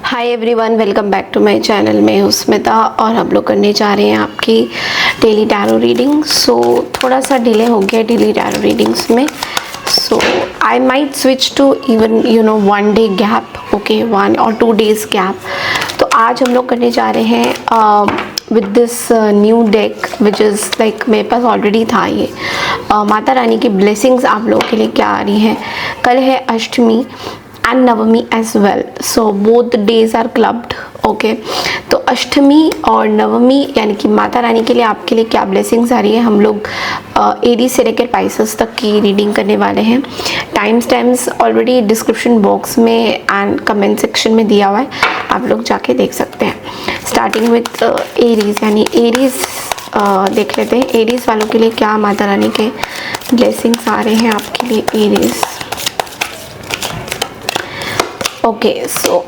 Hi everyone, welcome back to my channel. मैं हूँ स्मिता और हम लोग करने जा रहे हैं आपकी डेली टैरो रीडिंग। सो थोड़ा सा डिले हो गया डेली टैरो रीडिंग्स में, so I might switch to even one day gap, okay, 1 और 2 डेज गैप। तो आज हम लोग करने जा रहे हैं with this new deck which is like मेरे पास ऑलरेडी था ये। माता रानी की ब्लेसिंग्स आप लोगों के लिए क्या आ रही हैं। कल है Ashtami and Navami as well, so both days are clubbed, okay. तो अष्टमी और नवमी यानी कि माता रानी के लिए आपके लिए क्या ब्लेसिंग्स आ रही है। हम लोग एडी से लेकर पाइसेस तक की रीडिंग करने वाले हैं। टाइम्स ऑलरेडी डिस्क्रिप्शन बॉक्स में एंड कमेंट सेक्शन में दिया हुआ है, आप लोग जाके देख सकते हैं। स्टार्टिंग विथ एरीज, यानी एरीज देख लेते हैं एरीज वालों के लिए क्या माता रानी के ब्लेसिंग्स आ रहे हैं आपके लिए Aries. Okay, so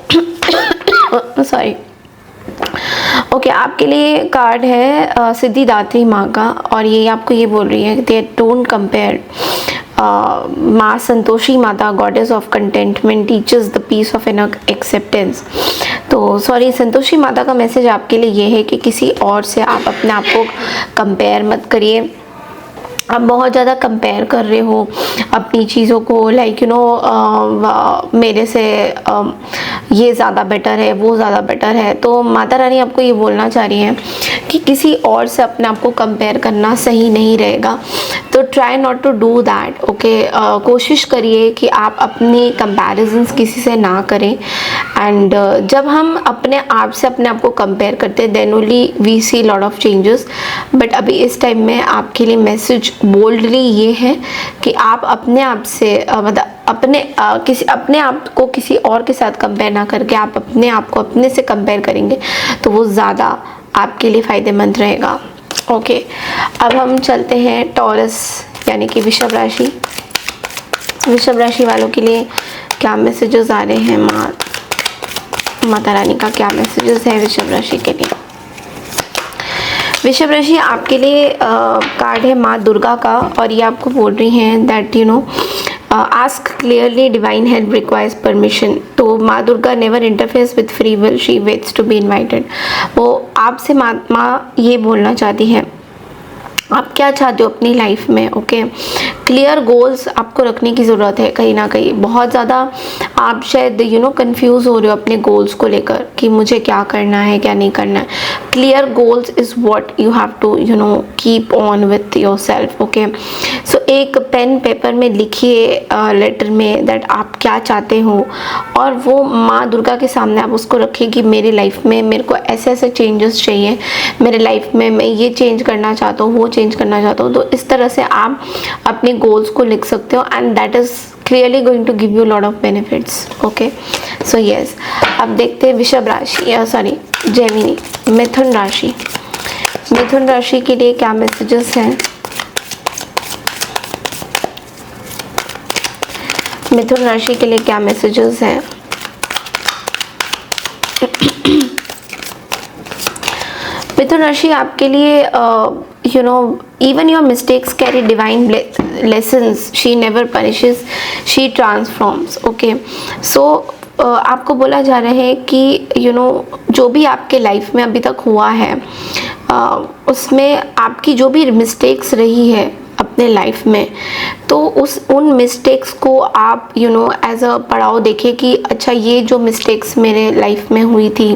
sorry, okay, आपके लिए कार्ड है सिद्धिदात्री माँ का, और ये आपको ये बोल रही है कि दे डोंट कंपेयर माँ Santoshi Mata, goddess of contentment, teaches the peace of an acceptance. तो सॉरी, संतोषी माता का मैसेज आपके लिए ये है कि किसी और से आप अपने आप को कंपेयर मत करिए। आप बहुत ज़्यादा कंपेयर कर रहे हो अपनी चीज़ों को, लाइक मेरे से ये ज़्यादा बेटर है, वो ज़्यादा बेटर है। तो माता रानी आपको ये बोलना चाह रही है कि किसी और से अपने आप को कंपेयर करना सही नहीं रहेगा। तो try not to do that, okay. कोशिश करिए कि आप अपनी कंपैरिजन्स किसी से ना करें। एंड जब हम अपने आप से अपने आप को कंपेयर करते हैं then only we see lot of changes. But अभी इस टाइम में आपके लिए मैसेज बोल्डली ये है कि आप अपने आप से मतलब अपने आप को किसी और के साथ कंपेयर ना करके आप अपने आप को अपने से कंपेयर करेंगे तो वो ज़्यादा आपके लिए फ़ायदेमंद रहेगा, ओके। अब हम चलते हैं टॉरस यानी कि वृषभ राशि। वृषभ राशि वालों के लिए क्या मैसेजेस आ रहे हैं, माता रानी का क्या मैसेजेस है वृषभ राशि के लिए। वृषभ राशि आपके लिए कार्ड है माँ दुर्गा का, और ये आपको बोल रही हैं that ask clearly, divine help requires permission. तो माँ Durga never interferes with free will, she waits to be invited. वो आपसे माँ ये बोलना चाहती है आप क्या चाहते हो अपनी लाइफ में, ओके। क्लियर गोल्स आपको रखने की ज़रूरत है। कहीं ना कहीं बहुत ज़्यादा आप शायद कंफ्यूज हो रहे हो अपने गोल्स को लेकर कि मुझे क्या करना है क्या नहीं करना है। Clear goals is what you have to keep on with your self, okay. So एक पेन पेपर में लिखिए लेटर में दैट आप क्या चाहते हो, और वो माँ दुर्गा के सामने आप उसको रखिए कि मेरी लाइफ में मेरे को ऐसे ऐसे चेंजेस चाहिए, मेरे लाइफ में मैं ये चेंज करना चाहता हूँ, वो चेंज करना चाहता हूँ। तो इस तरह से आप अपने गोल्स को लिख सकते हो and that is clearly going to give you lot of benefits, okay. So yes, अब देखते हैं वृषभ राशि, सॉरी जेमिनी, मिथुन राशि। मिथुन राशि के लिए क्या मैसेजेस हैं। मिथुन राशि के लिए क्या मैसेजेस हैं। मिथुन राशि आपके लिए even your mistakes carry divine lessons, she never punishes, she transforms, okay। so आपको बोला जा रहा है कि जो भी आपके लाइफ में अभी तक हुआ है उसमें आपकी जो भी मिस्टेक्स रही है अपने लाइफ में, तो उन मिस्टेक्स को आप एज अ पड़ाव देखें कि अच्छा ये जो मिस्टेक्स मेरे लाइफ में हुई थी,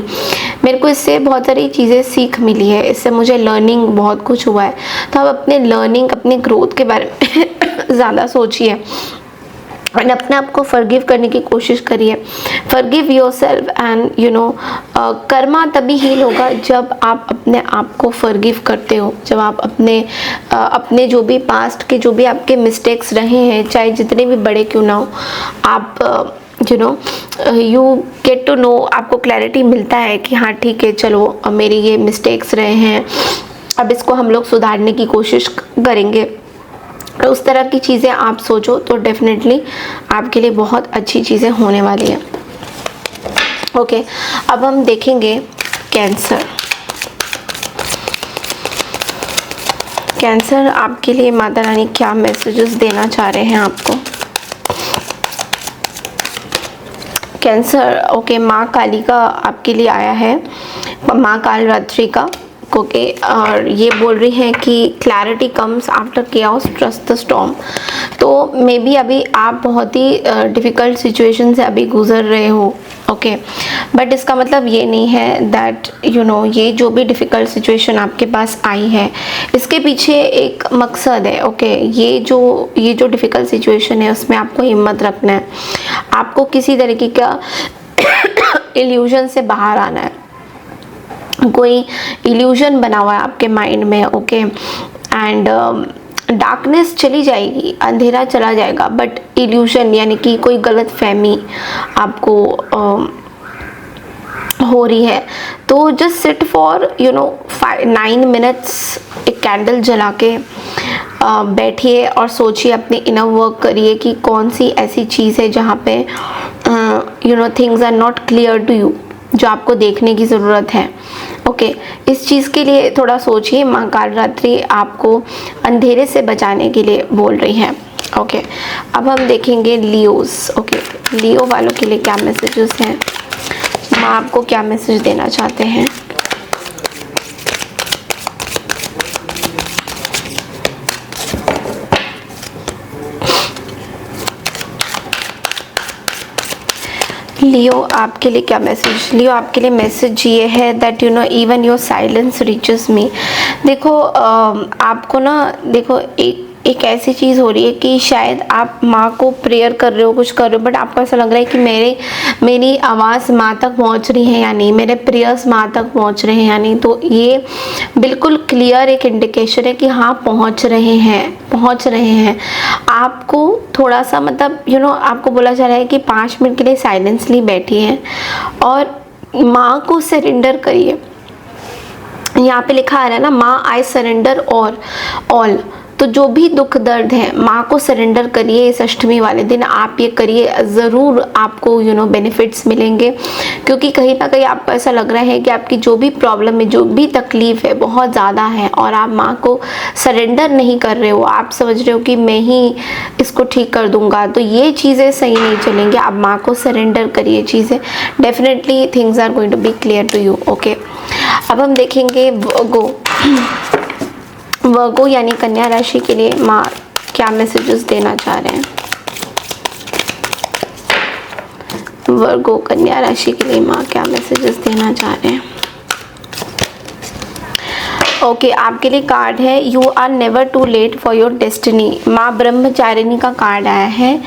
मेरे को इससे बहुत सारी चीज़ें सीख मिली है, इससे मुझे लर्निंग बहुत कुछ हुआ है। तो आप अपने लर्निंग, अपने ग्रोथ के बारे में ज़्यादा सोचिए और अपने आप को फॉरगिव करने की कोशिश करिए। फॉरगिव योरसेल्फ एंड कर्मा तभी हील होगा जब आप अपने आप को फॉरगिव करते हो, जब आप अपने जो भी पास्ट के जो भी आपके मिस्टेक्स रहे हैं, चाहे जितने भी बड़े क्यों ना हो, आप यू गेट टू नो, आपको क्लैरिटी मिलता है कि हाँ ठीक है, चलो मेरे ये मिस्टेक्स रहे हैं, अब इसको हम लोग सुधारने की कोशिश करेंगे। उस तरह की चीज़ें आप सोचो तो डेफिनेटली आपके लिए बहुत अच्छी चीज़ें होने वाली हैं, ओके। अब हम देखेंगे कैंसर। कैंसर आपके लिए माता रानी क्या मैसेजेस देना चाह रहे हैं आपको। कैंसर, ओके, माँ काली का आपके लिए आया है, माँ काल रात्रि का, ओके। और ये बोल रही हैं कि clarity comes after chaos, trust the storm. तो मे बी अभी आप बहुत ही डिफ़िकल्ट सिचुएशन से अभी गुजर रहे हो, ओके। बट इसका मतलब ये नहीं है दैट यू नो ये जो भी डिफ़िकल्ट सिचुएशन आपके पास आई है इसके पीछे एक मकसद है, ओके। ये जो डिफ़िकल्ट सिचुएशन है उसमें आपको हिम्मत रखना है, आपको किसी तरीके का इल्यूजन से बाहर आना है। कोई इल्यूजन बना हुआ है आपके माइंड में, ओके। एंड डार्कनेस चली जाएगी, अंधेरा चला जाएगा, बट इल्यूजन यानी कि कोई गलत फहमी आपको हो रही है। तो जस्ट सिट फॉर 9 मिनट्स, एक कैंडल जला के बैठिए और सोचिए, अपने इनर वर्क करिए कि कौन सी ऐसी चीज़ है जहाँ पे things are not clear to you, जो आपको देखने की ज़रूरत है, ओके। इस चीज़ के लिए थोड़ा सोचिए। माँ काल रात्रि आपको अंधेरे से बचाने के लिए बोल रही है, ओके। अब हम देखेंगे लियोस, ओके। लियो वालों के लिए क्या मैसेजेस हैं, माँ आपको क्या मैसेज देना चाहते हैं। लियो आपके लिए क्या मैसेज, लियो आपके लिए मैसेज ये है that even your silence reaches me. देखो आपको ना, देखो एक ऐसी चीज़ हो रही है कि शायद आप माँ को प्रेयर कर रहे हो, कुछ कर रहे हो, बट आपको ऐसा लग रहा है कि मेरी आवाज़ माँ तक पहुँच रही है या नहीं, मेरे प्रेयर्स माँ तक पहुँच रहे हैं या नहीं। तो ये बिल्कुल क्लियर एक इंडिकेशन है कि हाँ पहुँच रहे हैं। आपको थोड़ा सा मतलब आपको बोला जा रहा है कि 5 मिनट के लिए साइलेंसली बैठिए और माँ को सरेंडर करिए। यहाँ पे लिखा आ रहा है ना, माँ आई सरेंडर ऑल। तो जो भी दुख दर्द है माँ को सरेंडर करिए। इस अष्टमी वाले दिन आप ये करिए, ज़रूर आपको बेनिफिट्स मिलेंगे, क्योंकि कहीं ना कहीं आपको ऐसा लग रहा है कि आपकी जो भी प्रॉब्लम है, जो भी तकलीफ़ है बहुत ज़्यादा है और आप माँ को सरेंडर नहीं कर रहे हो। आप समझ रहे हो कि मैं ही इसको ठीक कर दूँगा, तो ये चीज़ें सही नहीं चलेंगी। आप माँ को सरेंडर करिए, चीज़ें definitely things are going to be clear to you, okay. अब हम देखेंगे वर्गो यानी कन्या राशि के लिए माँ क्या मैसेजेस देना चाह रहे हैं। वर्गो कन्या राशि के लिए माँ क्या मैसेजेस देना चाह रहे हैं। ओके, आपके लिए कार्ड है you are never too late for your destiny. माँ ब्रह्मचारिणी का कार्ड आया है।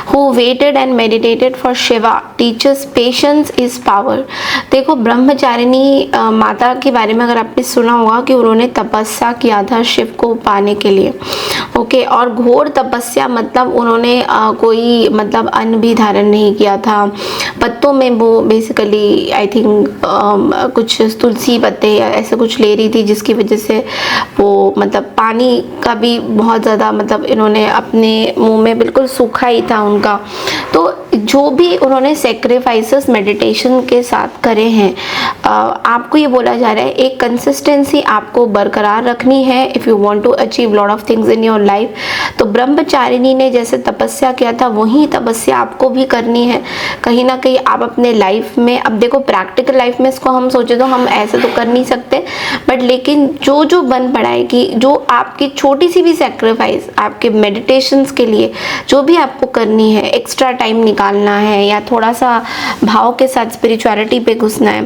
Who waited and meditated for Shiva teaches patience is power. देखो ब्रह्मचारिणी माता के बारे में अगर आपने सुना होगा कि उन्होंने तपस्या किया था शिव को पाने के लिए, ओके। और घोर तपस्या मतलब उन्होंने कोई मतलब अन्न भी धारण नहीं किया था। पत्तों में वो बेसिकली आई थिंक कुछ तुलसी पत्ते या ऐसे कुछ ले रही थी, जिसकी वजह से वो मतलब पानी का भी बहुत ज़्यादा मतलब इन्होंने अपने मुंह में बिल्कुल सूखा ही था उनका। तो जो भी उन्होंने सेक्रीफाइसेस मेडिटेशन के साथ करे हैं, आपको ये बोला जा रहा है एक कंसिस्टेंसी आपको बरकरार रखनी है if you want to achieve lot of things in your life. तो ब्रह्मचारिणी ने जैसे तपस्या किया था वही तपस्या आपको भी करनी है। कहीं ना कहीं आप अपने लाइफ में, अब देखो प्रैक्टिकल लाइफ में इसको हम सोचे तो हम ऐसे तो कर नहीं सकते, बट लेकिन जो बन पड़ा है कि जो आपकी छोटी सी भी सेक्रीफाइस आपके मेडिटेशंस के लिए जो भी आपको करनी है, एक्स्ट्रा टाइम निकालना है या थोड़ा सा भाव के साथ स्पिरिचुअलिटी पे घुसना है,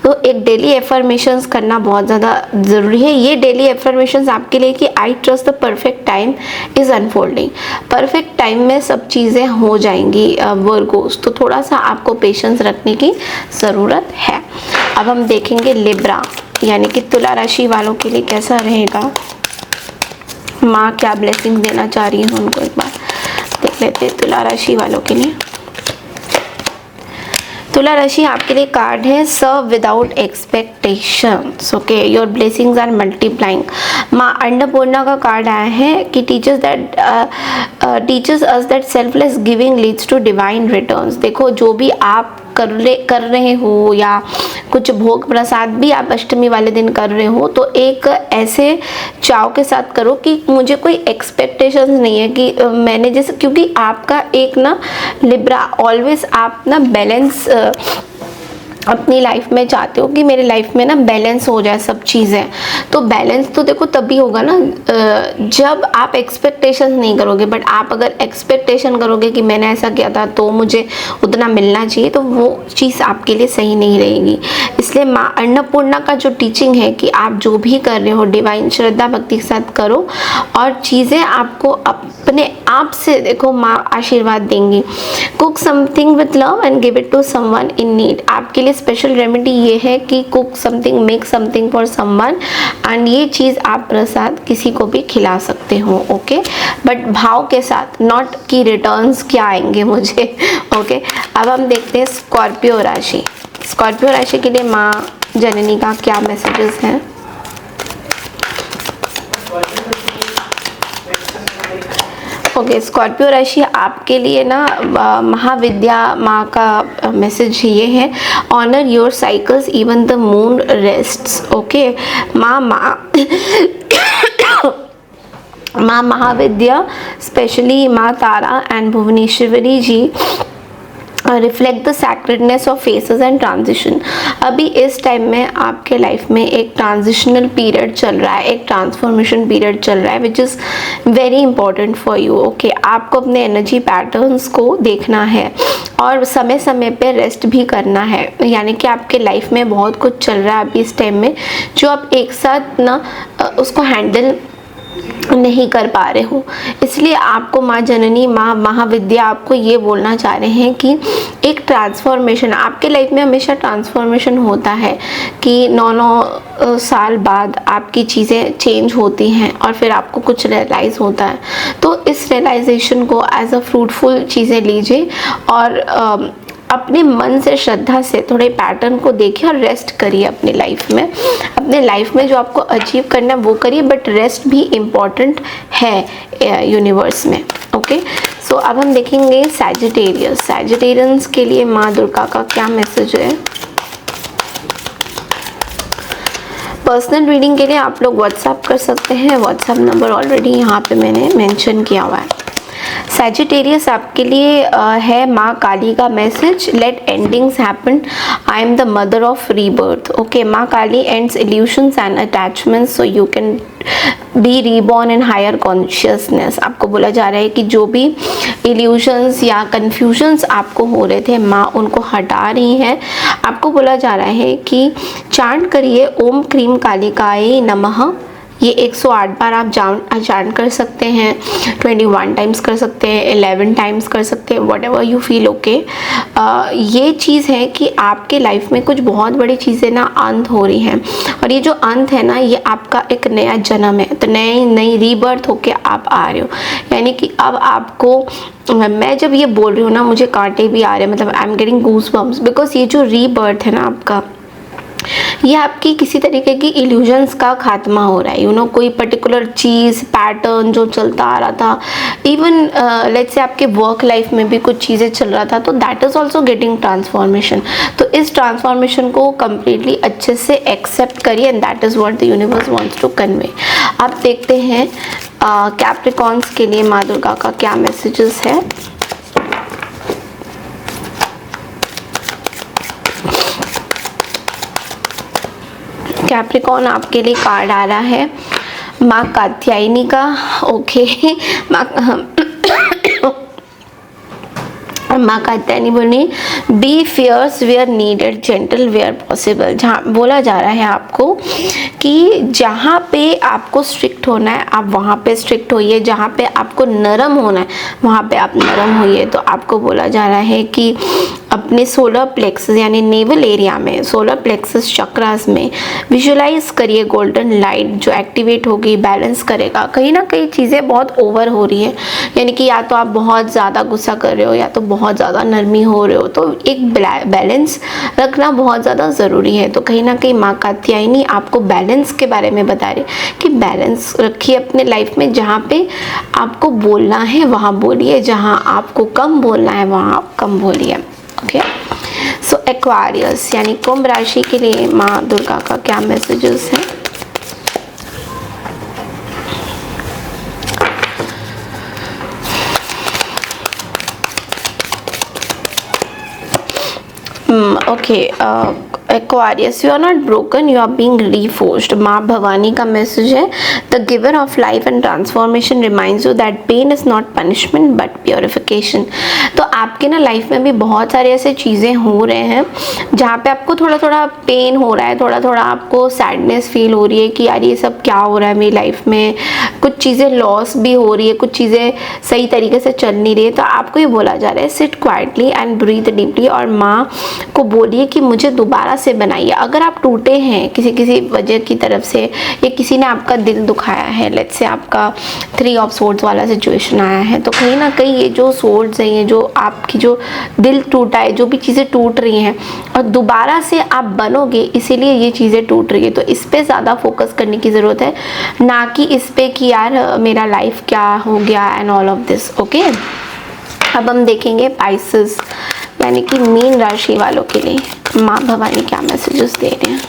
तो एक डेली एफर्मेशंस करना बहुत ज़्यादा ज़रूरी है। ये डेली एफर्मेशंस आपके लिए कि I trust the perfect time is unfolding. Perfect time में सब चीज़ें हो जाएंगी वर्गोस, तो थोड़ा सा आपको पेशेंस रखने की ज़रूरत है। अब हम देखेंगे लिब्रा यानी कि तुला राशि वालों के लिए कैसा रहेगा। माँ क्या ब्लेसिंग देना चाह रही है उनको, एक बार देख लेते हैं तुला राशि वालों के लिए। तुला राशि आपके लिए कार्ड है serve without expectations, okay, your blessings are multiplying. माँ अन्नपूर्णा का कार्ड आया है कि teachers us that selfless giving leads to divine returns. देखो जो भी आप कर रहे हो या कुछ भोग प्रसाद भी आप अष्टमी वाले दिन कर रहे हो तो एक ऐसे चाव के साथ करो कि मुझे कोई एक्सपेक्टेशंस नहीं है कि मैंने जैसे, क्योंकि आपका एक ना लिब्रा ऑलवेज आप ना बैलेंस अपनी लाइफ में चाहते हो कि मेरे लाइफ में ना बैलेंस हो जाए सब चीज़ें। तो बैलेंस तो देखो तभी होगा ना जब आप एक्सपेक्टेशन नहीं करोगे। बट आप अगर एक्सपेक्टेशन करोगे कि मैंने ऐसा किया था तो मुझे उतना मिलना चाहिए, तो वो चीज़ आपके लिए सही नहीं रहेगी। इसलिए माँ अन्नपूर्णा का जो टीचिंग है कि आप जो भी कर रहे हो डिवाइन श्रद्धा भक्ति के साथ करो और चीज़ें आपको अपने आप से देखो माँ आशीर्वाद देंगी। Cook something with love and give it to someone in need. आपके लिए स्पेशल रेमेडी ये है कि cook something, make something for someone, and ये चीज़ आप प्रसाद किसी को भी खिला सकते हो। ओके, बट भाव के साथ, नॉट कि रिटर्न्स क्या आएंगे मुझे। ओके, अब हम देखते हैं स्कॉर्पियो राशि। स्कॉर्पियो राशि के लिए माँ जननी का क्या मैसेजेस हैं। ओके, स्कॉर्पियो राशि आपके लिए ना महाविद्या माँ का मैसेज ये है, honour your cycles even the moon rests. Okay, माँ माँ महाविद्या, स्पेशली माँ Tara and Bhuvaneshwari ji reflect the sacredness of phases and transition. अभी इस टाइम में आपके लाइफ में एक ट्रांजिशनल पीरियड चल रहा है, एक ट्रांसफॉर्मेशन पीरियड चल रहा है which is very important for you. Okay, आपको अपने एनर्जी पैटर्न्स को देखना है और समय समय पे रेस्ट भी करना है। यानी कि आपके लाइफ में बहुत कुछ चल रहा है अभी इस टाइम में जो आप एक साथ ना उसको हैंडल नहीं कर पा रहे हो। इसलिए आपको माँ जननी, माँ महाविद्या आपको ये बोलना चाह रहे हैं कि एक ट्रांसफॉर्मेशन आपके लाइफ में, हमेशा ट्रांसफॉर्मेशन होता है कि 9 साल बाद आपकी चीज़ें चेंज होती हैं और फिर आपको कुछ रियलाइज़ होता है। तो इस रियलाइजेशन को एज अ फ्रूटफुल चीज़ें लीजिए और अपने मन से, श्रद्धा से थोड़े पैटर्न को देखिए और रेस्ट करिए अपनी लाइफ में। अपने लाइफ में जो आपको अचीव करना है वो करिए, बट रेस्ट भी इम्पॉर्टेंट है यूनिवर्स में। ओके, सो अब हम देखेंगे सैजिटेरियस। सैजिटेरियंस के लिए माँ दुर्गा का क्या मैसेज है। पर्सनल रीडिंग के लिए आप लोग व्हाट्सएप कर सकते हैं। व्हाट्सएप नंबर ऑलरेडी यहाँ पे मैंने मेंशन किया हुआ है। सैजिटेरियस आपके लिए है माँ काली का message, let endings happen, I am the mother of rebirth. Okay, माँ Kali ends illusions and attachments so you can be reborn in higher consciousness. आपको बोला जा रहा है कि जो भी इल्यूशंस या कन्फ्यूजन्स आपको हो रहे थे माँ उनको हटा रही हैं। आपको बोला जा रहा है कि चांट करिए ओम क्रीम कालिकाय नमः। ये 108 बार आप चांट कर सकते हैं, 21 टाइम्स कर सकते हैं, 11 टाइम्स कर सकते हैं, what ever you feel. Okay, ये चीज़ है कि आपके लाइफ में कुछ बहुत बड़ी चीज़ें ना अंत हो रही हैं और ये जो अंत है ना ये आपका एक नया जन्म है। तो नई रीबर्थ होके आप आ रहे हो। यानी कि अब आपको, मैं जब ये बोल रही हूँ ना मुझे कांटे भी आ रहे हैं, मतलब I am getting goose bumps, because ये जो रीबर्थ है ना आपका, ये आपकी किसी तरीके की इल्यूजन्स का खात्मा हो रहा है। यू नो, कोई पर्टिकुलर चीज़, पैटर्न जो चलता आ रहा था, इवन लेट्स से आपके वर्क लाइफ में भी कुछ चीज़ें चल रहा था, तो that is also getting transformation. तो इस ट्रांसफॉर्मेशन को कम्प्लीटली अच्छे से एक्सेप्ट करिए and that is what the universe wants to convey. आप देखते हैं कैप्रिकॉन्स के लिए माँ दुर्गा का क्या मैसेजेस है। कैप्रिकॉन आपके लिए कार्ड आ रहा है माँ कात्यायनी का। ओके, माँ कात्यायनी बोली be fierce where needed, gentle where possible. जहाँ बोला जा रहा है आपको कि जहाँ पे आपको स्ट्रिक्ट होना है आप वहाँ पे स्ट्रिक्ट होइए, जहाँ पे आपको नरम होना है वहाँ पे आप नरम होइए। तो आपको बोला जा रहा है कि अपने सोलर प्लेक्सस यानी नेवल एरिया में, सोलर प्लेक्सस चक्रास में विजुलाइज करिए गोल्डन लाइट जो एक्टिवेट होगी, बैलेंस करेगा। कहीं ना कहीं चीज़ें बहुत ओवर हो रही है, यानी कि या तो आप बहुत ज़्यादा गुस्सा कर रहे हो या तो बहुत ज़्यादा नरमी हो रहे हो, तो एक बैलेंस रखना बहुत ज़्यादा ज़रूरी है। तो कहीं ना कहीं माँ कात्यायनी आपको बैलेंस के बारे में बता रही कि बैलेंस रखिए अपने लाइफ में। जहाँ पे आपको बोलना है वहाँ बोलिए, जहाँ आपको कम बोलना है वहाँ आप कम बोलिए। ओके, सो एक्वारियस यानी कुंभ राशि के लिए माँ दुर्गा का क्या मैसेजेस हैं? Okay, Aquarius, you are not broken, you are being reforged. माँ भवानी का मैसेज है, The giver of life and transformation reminds you that pain is not punishment but purification. तो आपके ना लाइफ में भी बहुत सारे ऐसे चीज़ें हो रहे हैं जहाँ पे आपको थोड़ा थोड़ा पेन हो रहा है, थोड़ा थोड़ा आपको सैडनेस फील हो रही है कि यार ये सब क्या हो रहा है मेरी लाइफ में, कुछ चीज़ें लॉस भी हो रही है, कुछ चीज़ें सही तरीके से चल नहीं रही है। तो आपको ये बोला जा रहा है sit quietly and breathe deeply, और माँ को बोलिए कि मुझे दोबारा से बनाइए। अगर आप टूटे हैं किसी वजह की तरफ से, या किसी ने आपका दिल दुखाया है, लेट्स से आपका 3 ऑफ सोर्ड्स वाला सिचुएशन आया है, तो कहीं ना कहीं ये जो सोर्ड्स हैं, ये जो आपकी जो दिल टूटा है, जो भी चीज़ें टूट रही हैं और दोबारा से आप बनोगे, इसीलिए ये चीज़ें टूट रही है। तो इस पे ज़्यादा फोकस करने की ज़रूरत है, ना कि इस पे कि यार मेरा लाइफ क्या हो गया and all of this. Okay, अब हम देखेंगे पाइसेस यानी कि मीन राशि वालों के लिए माँ भवानी क्या मैसेजेस दे रहे हैं।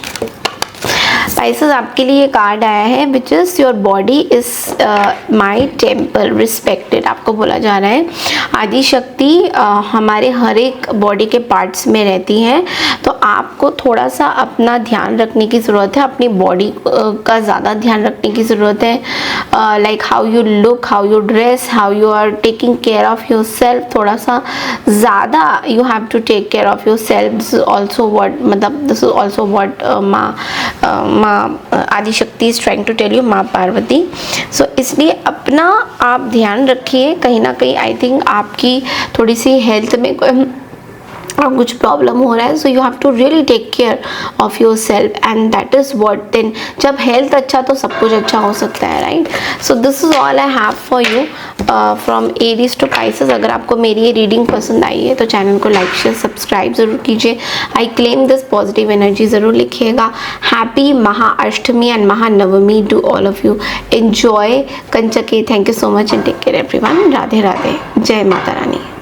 पाइसेस, आपके लिए कार्ड आया है which is your body is my temple respected. आपको बोला जा रहा है आदि शक्ति हमारे हर एक बॉडी के पार्ट्स में रहती हैं, तो आपको थोड़ा सा अपना ध्यान रखने की ज़रूरत है, अपनी बॉडी का ज़्यादा ध्यान रखने की ज़रूरत है। Like how you look, how you dress, how you are taking care of your self, थोड़ा सा ज़्यादा you have to take care of your self also. What मतलब दिस इज ऑल्सो व्हाट माँ Adi Shakti is trying to tell you, माँ पार्वती। सो इसलिए अपना आप ध्यान रखिए। कहीं ना कहीं आई थिंक आपकी थोड़ी सी हेल्थ में कुछ प्रॉब्लम हो रहा है, so you have to really take care of your self and that is what then, जब हेल्थ अच्छा तो सब कुछ अच्छा हो सकता है, right. So this is all I have for you from Aries to Pisces. अगर आपको मेरी ये रीडिंग पसंद आई है तो चैनल को लाइक शेयर सब्सक्राइब ज़रूर कीजिए। I claim this positive energy ज़रूर लिखिएगा। Happy Mahashtami and Mahanavami to all of you. Enjoy कंचके। Thank you so much and take care everyone. Radhe Radhe. जय माता रानी।